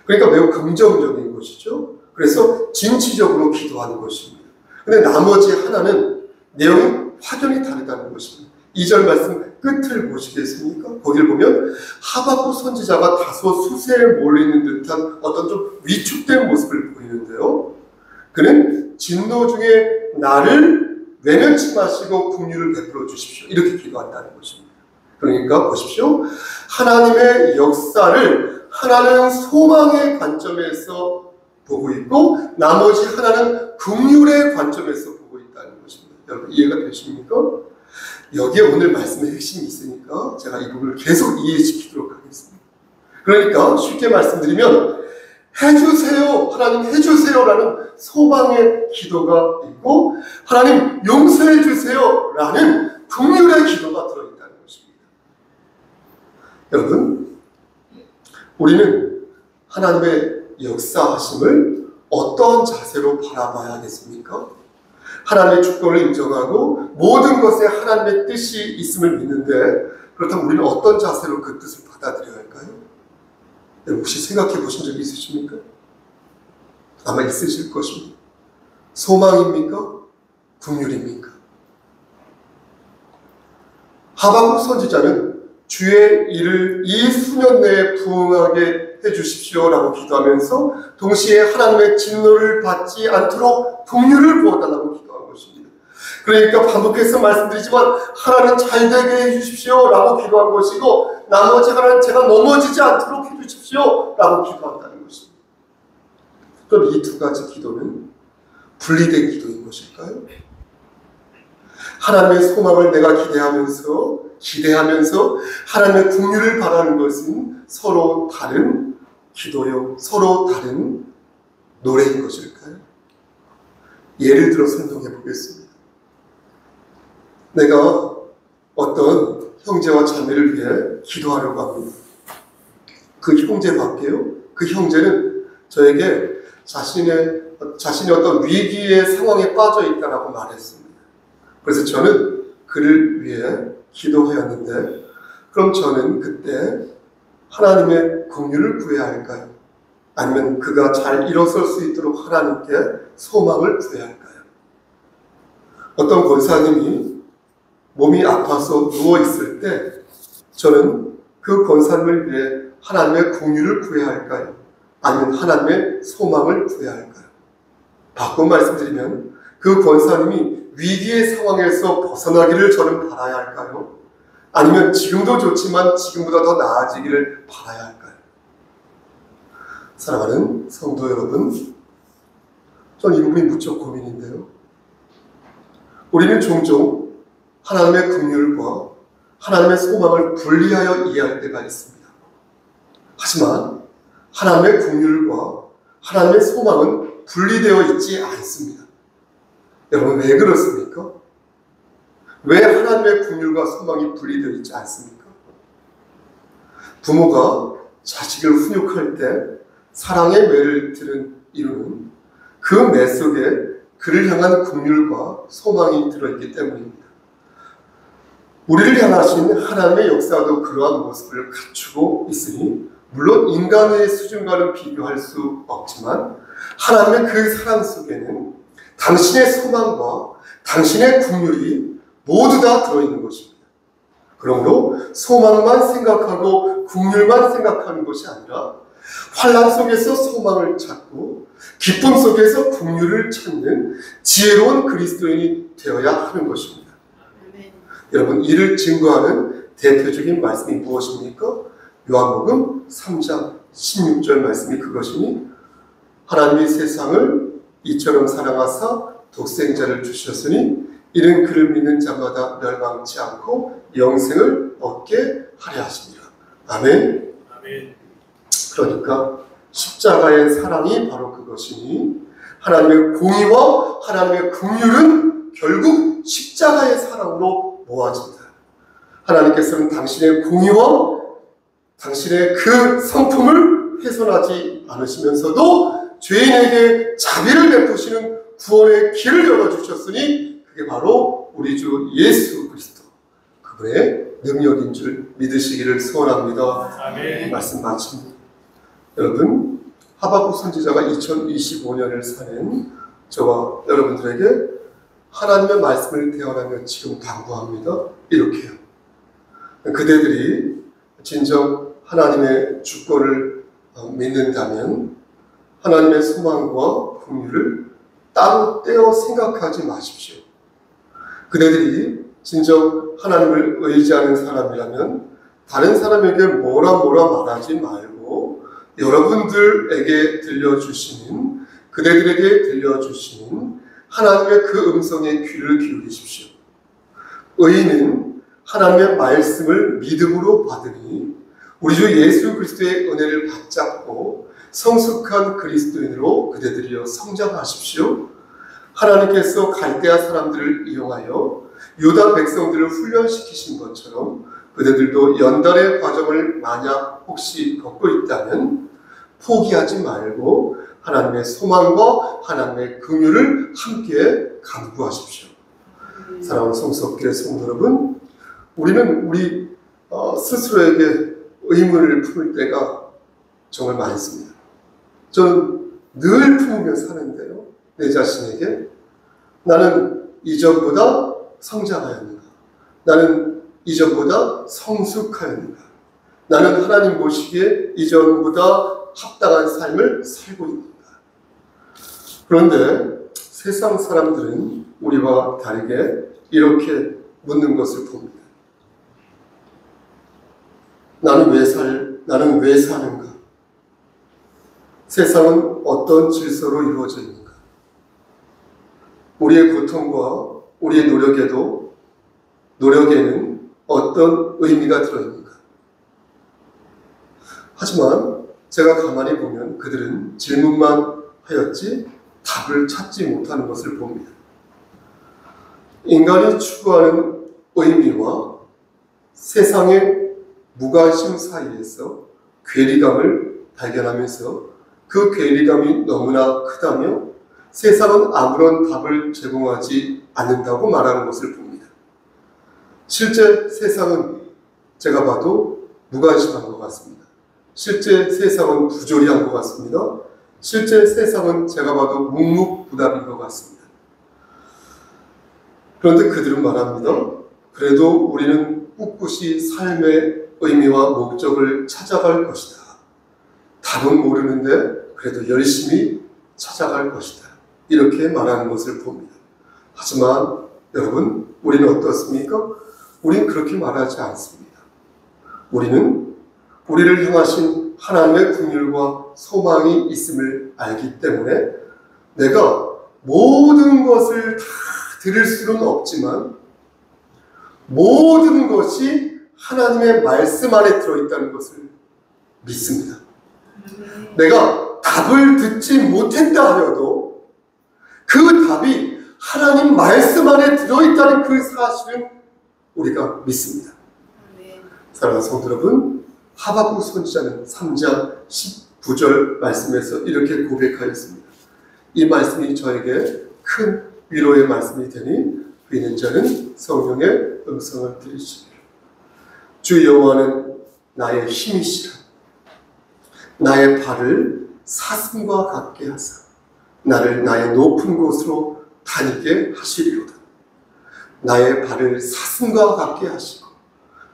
그러니까 매우 긍정적인 것이죠. 그래서 진취적으로 기도하는 것입니다. 근데 나머지 하나는 내용이 확연히 다르다는 것입니다. 2절 말씀 끝을 보시겠습니까? 거기를 보면 하박국 선지자가 다소 수세에 몰리는 듯한 어떤 좀 위축된 모습을 보이는데요. 그는 진노 중에 나를 외면치 마시고 긍휼을 베풀어 주십시오. 이렇게 기도한다는 것입니다. 그러니까 보십시오. 하나님의 역사를 하나는 소망의 관점에서 보고 있고 나머지 하나는 긍휼의 관점에서 보고 있다는 것입니다. 여러분 이해가 되십니까? 여기에 오늘 말씀의 핵심이 있으니까 제가 이 부분을 계속 이해시키도록 하겠습니다. 그러니까 쉽게 말씀드리면 해주세요, 하나님 해주세요라는 소망의 기도가 있고 하나님 용서해 주세요라는 긍휼의 기도가 들어있다는 것입니다. 여러분, 우리는 하나님의 역사하심을 어떤 자세로 바라봐야겠습니까? 하나님의 주권을 인정하고 모든 것에 하나님의 뜻이 있음을 믿는데 그렇다면 우리는 어떤 자세로 그 뜻을 받아들여야 할까요? 혹시 생각해 보신 적이 있으십니까? 아마 있으실 것입니다. 소망입니까? 긍휼입니까? 하박국 선지자는 주의 일을 이 수년 내에 부응하게 해주십시오라고 기도하면서 동시에 하나님의 진노를 받지 않도록 긍휼을 부어달라고 기도한 것입니다. 그러니까 반복해서 말씀드리지만 하나는 잘되게 해주십시오라고 기도한 것이고 나머지 하나는 제가 넘어지지 않도록 해주십시오라고 기도한다는 것입니다. 그럼 이 두 가지 기도는 분리된 기도인 것일까요? 하나님의 소망을 내가 기대하면서 하나님의 긍휼을 바라는 것은 서로 다른 기도요, 서로 다른 노래인 것일까요? 예를 들어 설명해 보겠습니다. 내가 어떤 형제와 자매를 위해 기도하려고 합니다. 그 형제밖에요. 그 형제는 저에게 자신이 어떤 위기의 상황에 빠져 있다라고 말했습니다. 그래서 저는 그를 위해 기도하였는데 그럼 저는 그때 하나님의 긍휼을 구해야 할까요? 아니면 그가 잘 일어설 수 있도록 하나님께 소망을 구해야 할까요? 어떤 권사님이 몸이 아파서 누워있을 때 저는 그 권사님을 위해 하나님의 긍휼을 구해야 할까요? 아니면 하나님의 소망을 구해야 할까요? 바꿔 말씀드리면 그 권사님이 위기의 상황에서 벗어나기를 저는 바라야 할까요? 아니면 지금도 좋지만 지금보다 더 나아지기를 바라야 할까요? 사랑하는 성도 여러분, 저는 이 부분이 무척 고민인데요. 우리는 종종 하나님의 긍휼과 하나님의 소망을 분리하여 이해할 때가 있습니다. 하지만 하나님의 긍휼과 하나님의 소망은 분리되어 있지 않습니다. 여러분 왜 그렇습니까? 왜 하나님의 긍휼과 소망이 분리되어 있지 않습니까? 부모가 자식을 훈육할 때 사랑의 매를 이루는 그 매 속에 그를 향한 긍휼과 소망이 들어있기 때문입니다. 우리를 향하신 하나님의 역사도 그러한 모습을 갖추고 있으니 물론 인간의 수준과는 비교할 수 없지만 하나님의 그 사랑 속에는 당신의 소망과 당신의 긍휼이 모두 다 들어있는 것입니다. 그러므로 소망만 생각하고 긍휼만 생각하는 것이 아니라 환난 속에서 소망을 찾고 기쁨 속에서 긍휼을 찾는 지혜로운 그리스도인이 되어야 하는 것입니다. 여러분 이를 증거하는 대표적인 말씀이 무엇입니까? 요한복음 3장 16절 말씀이 그것이니 하나님이 세상을 이처럼 사랑하사 독생자를 주셨으니 이는 그를 믿는 자마다 멸망치 않고 영생을 얻게 하려 하십니다. 아멘. 아멘. 그러니까 십자가의 사랑이 바로 그것이니 하나님의 공의와 하나님의 긍휼은 결국 십자가의 사랑으로 모아진다. 하나님께서는 당신의 공의와 당신의 그 성품을 훼손하지 않으시면서도 죄인에게 자비를 베푸시는 구원의 길을 열어주셨으니 그게 바로 우리 주 예수 그리스도 그분의 능력인 줄 믿으시기를 소원합니다. 아멘. 말씀 마칩니다. 여러분, 하박국 선지자가 2025년을 사는 저와 여러분들에게 하나님의 말씀을 대언하며 지금 당부합니다. 이렇게요. 그대들이 진정 하나님의 주권을 믿는다면 하나님의 소망과 긍휼을 따로 떼어 생각하지 마십시오. 그대들이 진정 하나님을 의지하는 사람이라면 다른 사람에게 뭐라 말하지 말고 여러분들에게 들려주시는 그대들에게 들려주시는 하나님의 그 음성에 귀를 기울이십시오. 의인은 하나님의 말씀을 믿음으로 받으니 우리 주 예수 그리스도의 은혜를 받잡고 성숙한 그리스도인으로 그대들이여 성장하십시오. 하나님께서 갈대아 사람들을 이용하여 유다 백성들을 훈련시키신 것처럼 그대들도 연단의 과정을 만약 혹시 걷고 있다면 포기하지 말고 하나님의 소망과 하나님의 긍휼을 함께 간구하십시오. 사랑하는 성석교회 성도 여러분, 우리는 우리 스스로에게 의문을 품을 때가 정말 많습니다. 저는 늘 품으며 사는데요. 내 자신에게 나는 이전보다 성장하였는가? 나는 이전보다 성숙하였는가? 나는 하나님 보시기에 이전보다 합당한 삶을 살고 있는가? 그런데 세상 사람들은 우리와 다르게 이렇게 묻는 것을 봅니다. 나는 왜 사는가? 세상은 어떤 질서로 이루어져 있는가? 우리의 고통과 우리의 노력에는 어떤 의미가 들어있는가? 하지만 제가 가만히 보면 그들은 질문만 하였지 답을 찾지 못하는 것을 봅니다. 인간이 추구하는 의미와 세상의 무관심 사이에서 괴리감을 발견하면서 그 괴리감이 너무나 크다며 세상은 아무런 답을 제공하지 않는다고 말하는 것을 봅니다. 실제 세상은 제가 봐도 무관심한 것 같습니다. 실제 세상은 부조리한 것 같습니다. 실제 세상은 제가 봐도 묵묵부답인 것 같습니다. 그런데 그들은 말합니다. 그래도 우리는 꿋꿋이 삶의 의미와 목적을 찾아갈 것이다. 답은 모르는데 그래도 열심히 찾아갈 것이다. 이렇게 말하는 것을 봅니다. 하지만 여러분, 우리는 어떻습니까? 우리는 그렇게 말하지 않습니다. 우리는 우리를 향하신 하나님의 긍휼과 소망이 있음을 알기 때문에 내가 모든 것을 다 들을 수는 없지만 모든 것이 하나님의 말씀 안에 들어있다는 것을 믿습니다. 내가 답을 듣지 못했다 하여도 그 답이 하나님 말씀 안에 들어있다는 그 사실은 우리가 믿습니다. 사랑하는 성도 여러분, 하박국 선지자는 3장 19절 말씀에서 이렇게 고백하였습니다. 이 말씀이 저에게 큰 위로의 말씀이 되니 믿는 자는 성령의 음성을 들으시리라. 주 여호와는 나의 힘이시라. 나의 발을 사슴과 같게 하사 나를 나의 높은 곳으로 다니게 하시리로다. 나의 발을 사슴과 같게 하시고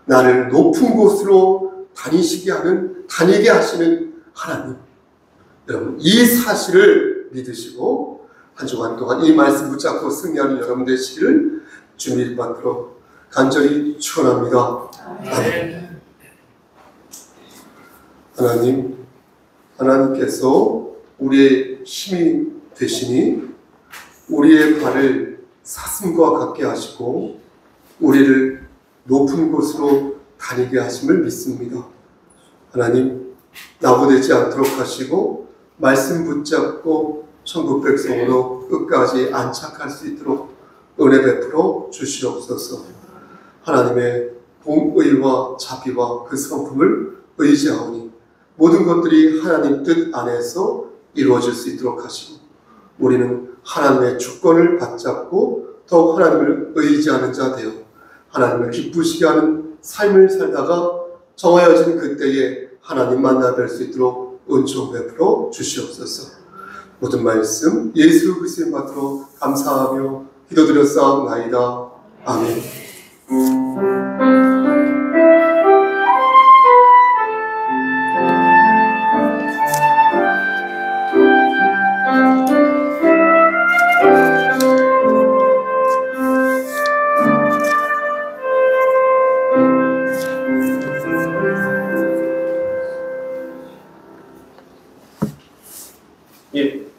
나를 높은 곳으로 다니게 하시는 하나님. 여러분, 이 사실을 믿으시고 한 주간 동안 이 말씀 붙잡고 승리하는 여러분 되시기를 주님 이름으로 간절히 축원합니다. 아멘. 하나님께서 우리의 힘이 되시니 우리의 발을 사슴과 같게 하시고 우리를 높은 곳으로 다니게 하심을 믿습니다. 하나님, 낙오되지 않도록 하시고 말씀 붙잡고 천국 백성으로 끝까지 안착할 수 있도록 은혜 베풀어 주시옵소서. 하나님의 공의와 자비와 그 성품을 의지하오니 모든 것들이 하나님 뜻 안에서 이루어질 수 있도록 하시고 우리는 하나님의 주권을 받잡고 더욱 하나님을 의지하는 자 되어 하나님을 기쁘시게 하는 삶을 살다가 정하여진 그때에 하나님 만나 뵐 수 있도록 은총 베풀어 주시옵소서. 모든 말씀 예수 그리스도의 받들어 감사하며 기도드렸사옵나이다. 아멘.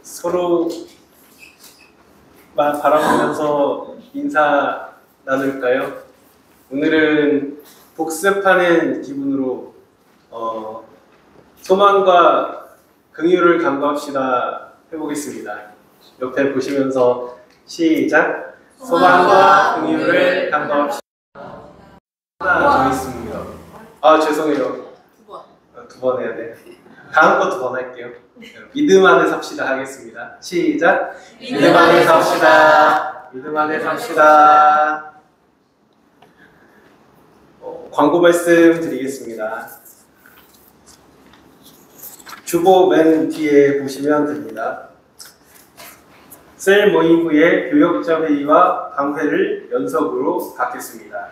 서로 바라보면서 인사 나눌까요? 오늘은 복습하는 기분으로 소망과 긍휼을 간구합시다 해보겠습니다. 옆에 보시면서 시작! 소망과 긍휼을 간구합시다. 하나 더 있습니다. 아 죄송해요. 두 번 해야 돼. 다음 거 두 번 할게요. 믿음 안에 삽시다 하겠습니다. 시작! 믿음 안에 삽시다. 믿음 안에 삽시다. 광고 말씀 드리겠습니다. 주보 맨 뒤에 보시면 됩니다. 셀 모임 후에 교역자 회의와 강회를 연속으로 갖겠습니다.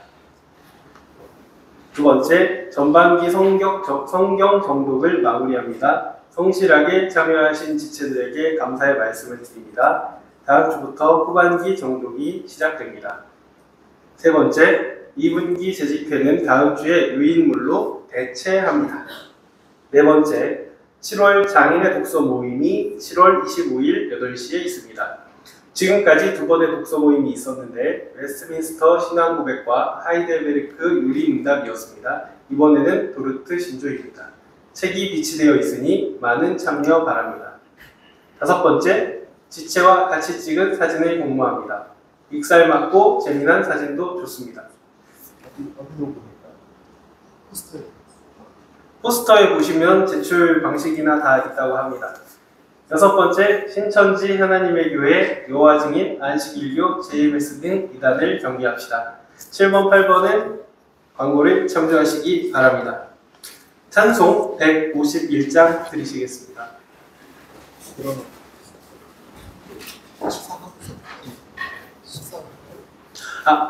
두 번째, 전반기 성경 정독을 마무리합니다. 성실하게 참여하신 지체들에게 감사의 말씀을 드립니다. 다음 주부터 후반기 정독이 시작됩니다. 세 번째, 2분기 재직회는 다음 주에 유인물로 대체합니다. 네 번째, 7월 장인의 독서 모임이 7월 25일 8시에 있습니다. 지금까지 두 번의 독서 모임이 있었는데 웨스트민스터 신앙고백과 하이델베르크 유리응답이었습니다. 이번에는 도르트 신조입니다. 책이 비치되어 있으니 많은 참여 바랍니다. 다섯 번째, 지체와 같이 찍은 사진을 공모합니다. 익살맞고 재미난 사진도 좋습니다. 포스터에 보시면 제출 방식이나 다 있다고 합니다. 여섯 번째, 신천지 하나님의 교회, 여호와 증인, 안식일교, JMS 등 이단을 경계합시다. 7번, 8번은 광고를 참조하시기 바랍니다. 찬송 151장 드리시겠습니다.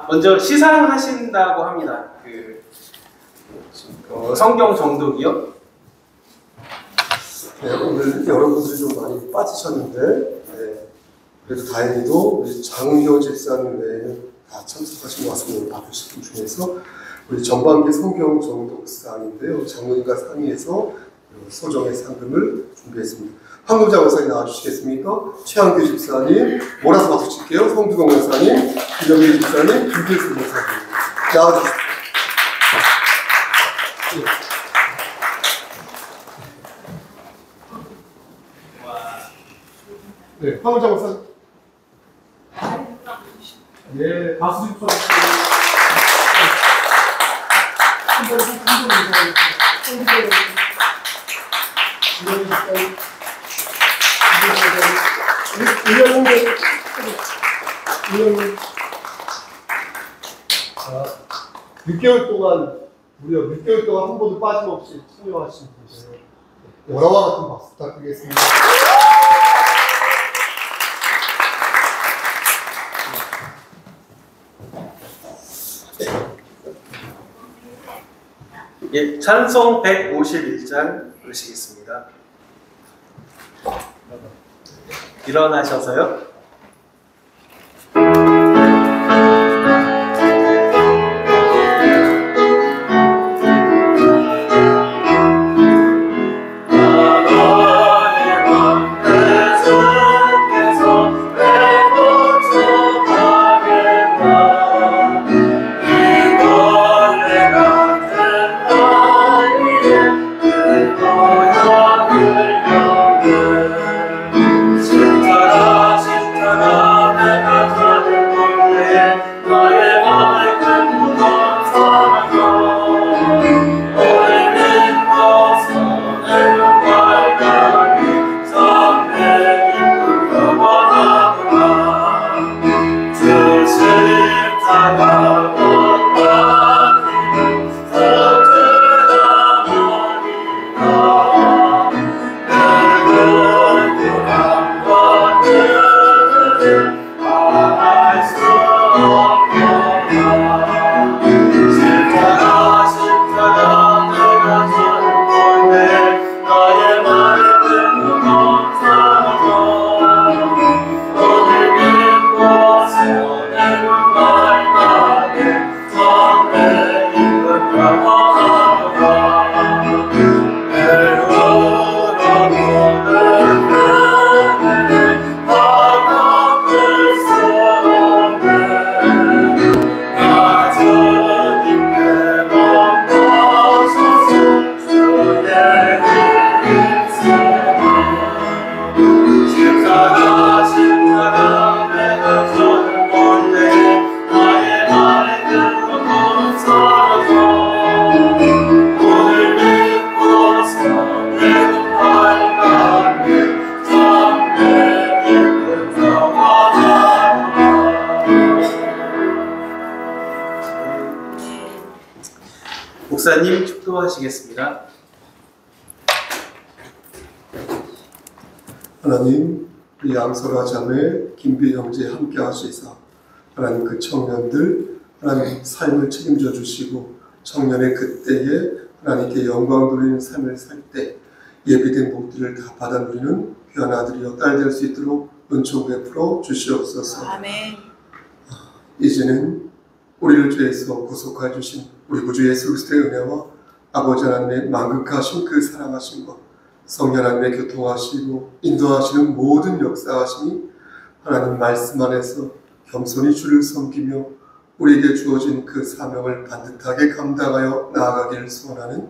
먼저 시상하신다고 합니다. 성경 정독이요? 네, 오늘 여러분들이 좀 많이 빠지셨는데 그래도 다행히도 우리 장은효 집사님 외에는 다 참석하신 것 같습니다. 바쁘신 분 중에서 우리 전반기 성경 정독상인데요. 장로님과 상의해서 소정의 상금을 준비했습니다. 황금자 원사님 나와주시겠습니까? 최한규 집사님, 몰아서 박수 칠게요. 성두경 원사님, 김영희 집사님, 김필수 원사님 나와주십시오. 네, 황금자 원사님. 네, 박수 좀 쳐주세요. 자, 6개월 동안 무려 6개월 동안 한 번도 빠짐없이 참여하신 분들 원화와 같은 박수 부탁드리겠습니다. 예, 찬송 151장 부르시겠습니다. 일어나셔서요. Oh 목사님 축도하시겠습니다. 하나님, 우리 양설아 자매, 김비 형제 함께 하시사 하나님 그 청년들 하나님 삶을 책임져 주시고 청년의 그때에 하나님께 영광 돌리는 삶을 살 때 예비된 복들을 다 받아 누리는 귀한 아들이여 딸 될 수 있도록 은총 베풀어 주시옵소서. 아멘. 이제는 우리를 죄에서 구속하여 주신 우리 구주 예수 그리스도의 은혜와 아버지 하나님의 만극하신 그 사랑하심과 성령 하나님의 교통하시고 인도하시는 모든 역사하심이 하나님 말씀 안에서 겸손히 주를 섬기며 우리에게 주어진 그 사명을 반듯하게 감당하여 나아가기를 소원하는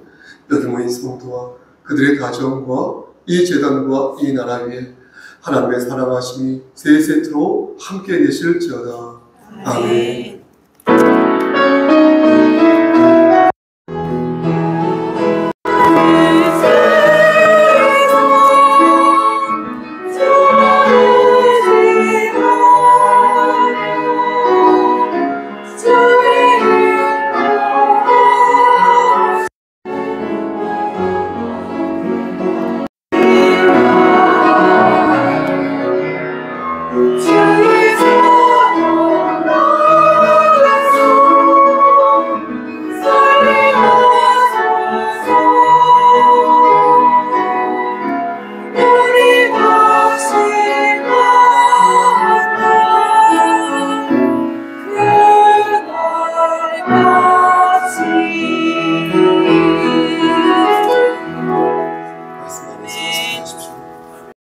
여기 모인 성도와 그들의 가정과 이 재단과 이 나라 위에 하나님의 사랑하심이 세세토록 함께 계실지어다. 아멘.